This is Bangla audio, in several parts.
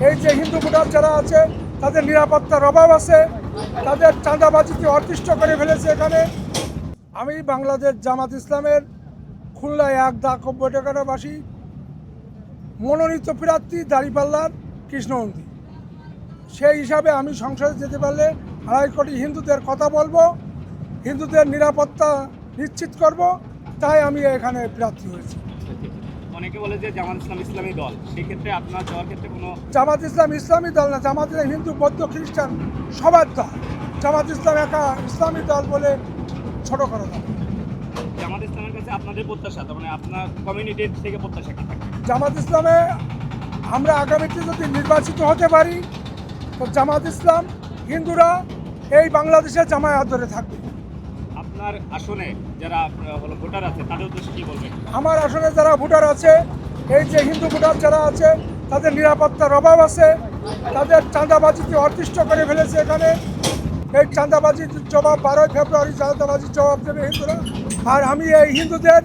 এই যে হিন্দু ভোটার যারা আছে তাদের নিরাপত্তার অভাব আছে, তাদের চাঁদাবাজিকে অতিষ্ঠ করে ফেলেছে। এখানে আমি বাংলাদেশ জামাত ইসলামের খুলনায় 1,90,000 মনোনীত প্রার্থী দাঁড়িপাল্লার কৃষ্ণনন্দী। সেই হিসাবে আমি সংসদে যেতে পারলে 2.5 কোটি হিন্দুদের কথা বলবো, হিন্দুদের নিরাপত্তা নিশ্চিত করব, তাই আমি এখানে প্রার্থী হয়েছি। অনেকে বলে যে জামাত ইসলাম ইসলামী দল, সেই ক্ষেত্রে আপনার যাওয়ার ক্ষেত্রে কোনো জামাত ইসলাম ইসলামী দল না, জামাত ইসলাম হিন্দু বৌদ্ধ খ্রিস্টান সবার দল। জামাত ইসলাম একা ইসলামী দল বলে ছোট করা দল। জামাত ইসলামের কাছে আপনাদের প্রত্যাশা, তার মানে আপনার কমিউনিটির থেকে প্রত্যাশা কি থাকে? জামাত ইসলামে আমরা আগামীতে যদি নির্বাচিত হতে পারি তো জামাত ইসলাম হিন্দুরা এই বাংলাদেশে জামায়াত ধরে থাকবে। আপনার আসনে যারা হলো ভোটার আছে তাদের উদ্দেশ্যে কি বলবেন? আমার আসনে যারা ভোটার আছে, এই যে হিন্দু ভোটার যারা আছে তাদের নিরাপত্তার অভাব আছে, তাদের চাঁদাবাজিকে অতিষ্ঠ করে ফেলেছে। এখানে এই চাঁদাবাজির জবাব 12 ফেব্রুয়ারি চাঁদাবাজির জবাব দেবে হিন্দুরা। আর আমি এই হিন্দুদের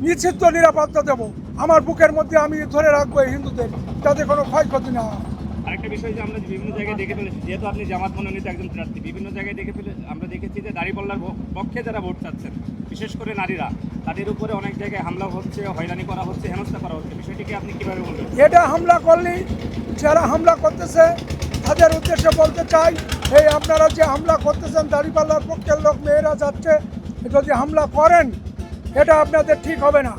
নিশ্চিত নিরাপত্তা দেব। আমার বুকের মধ্যে আমি ধরে রাখবো এই হিন্দুদের, যাতে কোনো ক্ষয়ক্ষতি না হয়। আরেকটা বিষয় যে আমরা বিভিন্ন জায়গায় দেখে ফেলেছি, যেহেতু আপনি জামাত মনোনীত একজন প্রার্থী, বিভিন্ন জায়গায় দেখে ফেলে আমরা দেখেছি যে দাঁড়িপাল্লার পক্ষে যারা ভোট চাচ্ছেন, বিশেষ করে নারীরা, তাদের উপরে অনেক জায়গায় হামলা হচ্ছে, হয়রানি করা হচ্ছে, হেনস্থা করা হচ্ছে। বিষয়টিকে আপনি কীভাবে বলবেন? এটা হামলা করলেই যারা হামলা করতেছে তাদের উদ্দেশ্যে বলতে চাই, এই আপনারা যে হামলা করতেছেন দাঁড়িপাল্লার পক্ষের লোক মেয়েরা যাচ্ছে, যদি হামলা করেন এটা আপনাদের ঠিক হবে না।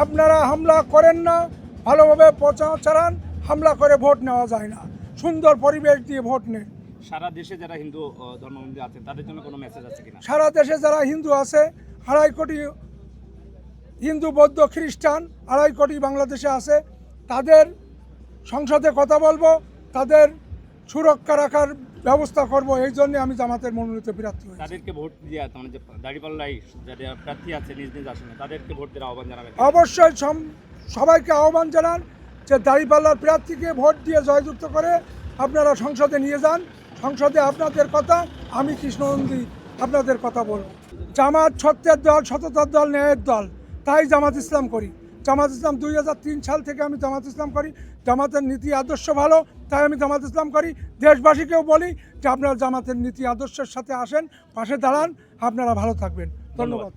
আপনারা হামলা করেন না, ভালোভাবে প্রচার চালান। হামলা করে ভোট নেওয়া যায় না, সুন্দর পরিবেশ দিয়ে ভোট নেন। সারা দেশে যারা হিন্দু ধর্মাবলম্বী আছেন তাদের জন্য কোনো মেসেজ আছে কিনা? সারা দেশে যারা হিন্দু আছে, 2.5 কোটি হিন্দু বৌদ্ধ খ্রিস্টান 2.5 কোটি বাংলাদেশে আছে, তাদের সংসদে কথা বলবো, তাদের সুরক্ষা রাখার ব্যবস্থা করব। এই জন্য আমি জামাতের মনোনীত প্রার্থী হয়েছি। তাদেরকে ভোট দিয়ে, মানে যে দাঁড়িপাল্লায় যারা প্রার্থী আছে নিজ নিজ আসনে, তাদেরকে ভোট দেওয়ার আহ্বান জানাবেন? অবশ্যই সবাইকে আহ্বান জানান যে দাঁড়িপাল্লার প্রার্থীকে ভোট দিয়ে জয়যুক্ত করে আপনারা সংসদে নিয়ে যান। সংসদে আপনাদের কথা, আমি কৃষ্ণনন্দী আপনাদের কথা বলব। জামাত সত্যের দল, সততার দল, ন্যায়ের দল, তাই জামাত ইসলাম করি। জামাত ইসলাম 2003 সাল থেকে আমি জামাত ইসলাম করি। জামাতের নীতি আদর্শ ভালো, তাই আমি জামাত ইসলাম করি। দেশবাসীকেও বলি যে আপনারা জামাতের নীতি আদর্শের সাথে আসেন, পাশে দাঁড়ান, আপনারা ভালো থাকবেন। ধন্যবাদ।